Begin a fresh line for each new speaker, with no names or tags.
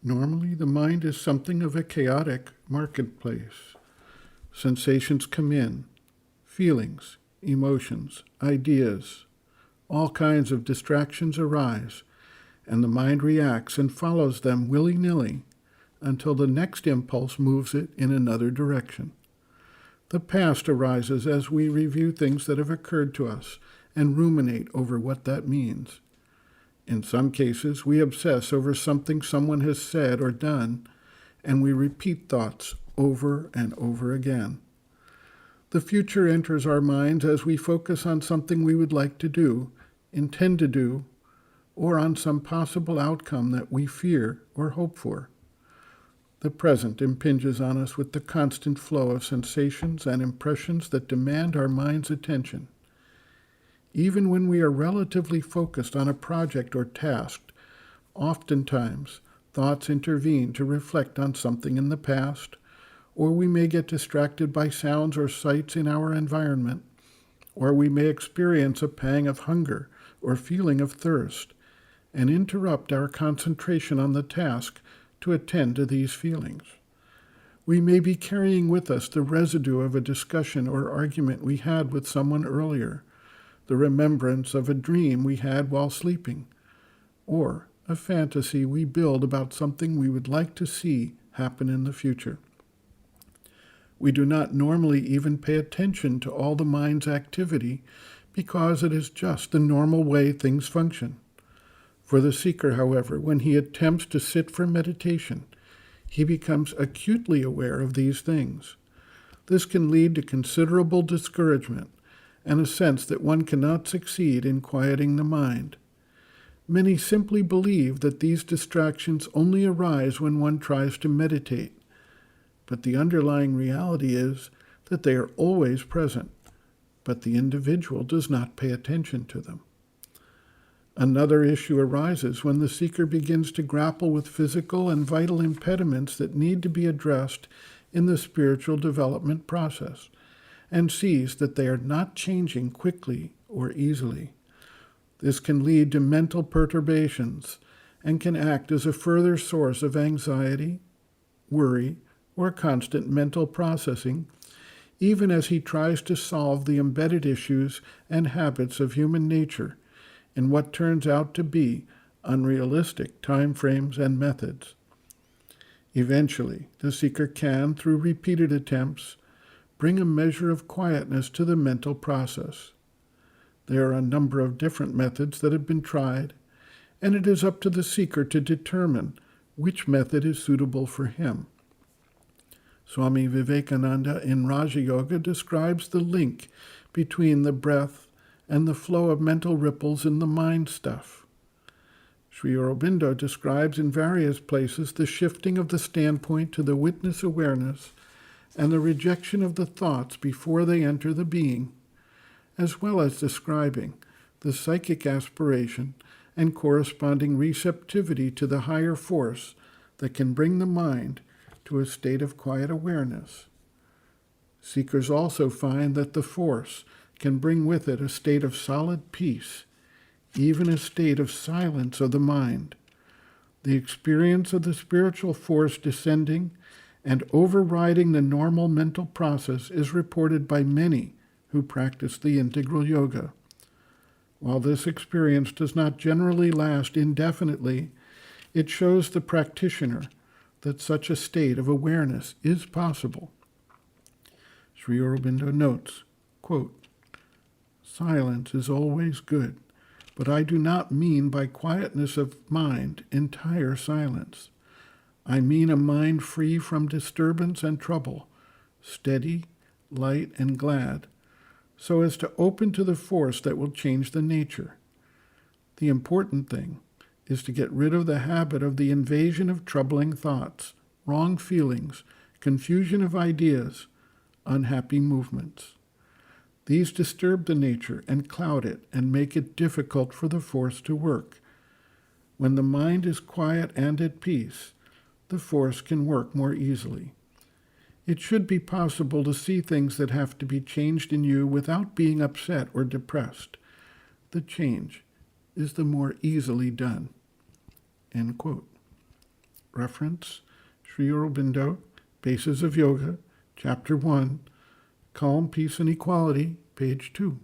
Normally, the mind is something of a chaotic marketplace. Sensations come in, feelings, emotions, ideas, all kinds of distractions arise, and the mind reacts and follows them willy-nilly until the next impulse moves it in another direction. The past arises as we review things that have occurred to us and ruminate over what that means. In some cases, we obsess over something someone has said or done, and we repeat thoughts over and over again. The future enters our minds as we focus on something we would like to do, intend to do, or on some possible outcome that we fear or hope for. The present impinges on us with the constant flow of sensations and impressions that demand our mind's attention. Even when we are relatively focused on a project or task, oftentimes thoughts intervene to reflect on something in the past, or we may get distracted by sounds or sights in our environment, or we may experience a pang of hunger or feeling of thirst, and interrupt our concentration on the task to attend to these feelings. We may be carrying with us the residue of a discussion or argument we had with someone earlier, the remembrance of a dream we had while sleeping, or a fantasy we build about something we would like to see happen in the future. We do not normally even pay attention to all the mind's activity because it is just the normal way things function. For the seeker, however, when he attempts to sit for meditation, he becomes acutely aware of these things. This can lead to considerable discouragement and a sense that one cannot succeed in quieting the mind. Many simply believe that these distractions only arise when one tries to meditate, but the underlying reality is that they are always present, but the individual does not pay attention to them. Another issue arises when the seeker begins to grapple with physical and vital impediments that need to be addressed in the spiritual development process, and sees that they are not changing quickly or easily. This can lead to mental perturbations and can act as a further source of anxiety, worry, or constant mental processing, even as he tries to solve the embedded issues and habits of human nature in what turns out to be unrealistic time frames and methods. Eventually, the seeker can, through repeated attempts, bring a measure of quietness to the mental process. There are a number of different methods that have been tried, and it is up to the seeker to determine which method is suitable for him. Swami Vivekananda in Raja Yoga describes the link between the breath and the flow of mental ripples in the mind stuff. Sri Aurobindo describes in various places the shifting of the standpoint to the witness awareness and the rejection of the thoughts before they enter the being, as well as describing the psychic aspiration and corresponding receptivity to the higher force that can bring the mind to a state of quiet awareness. Seekers also find that the force can bring with it a state of solid peace, even a state of silence of the mind. The experience of the spiritual force descending and overriding the normal mental process is reported by many who practice the integral yoga. While this experience does not generally last indefinitely, it shows the practitioner that such a state of awareness is possible. Sri Aurobindo notes, quote, "Silence is always good, but I do not mean by quietness of mind entire silence. I mean a mind free from disturbance and trouble, steady, light, and glad, so as to open to the force that will change the nature. The important thing is to get rid of the habit of the invasion of troubling thoughts, wrong feelings, confusion of ideas, unhappy movements. These disturb the nature and cloud it and make it difficult for the force to work. When the mind is quiet and at peace, the force can work more easily. It should be possible to see things that have to be changed in you without being upset or depressed. The change is the more easily done." End quote. Reference, Sri Aurobindo, Bases of Yoga, Chapter 1, Calm, Peace, and Equality, page 2.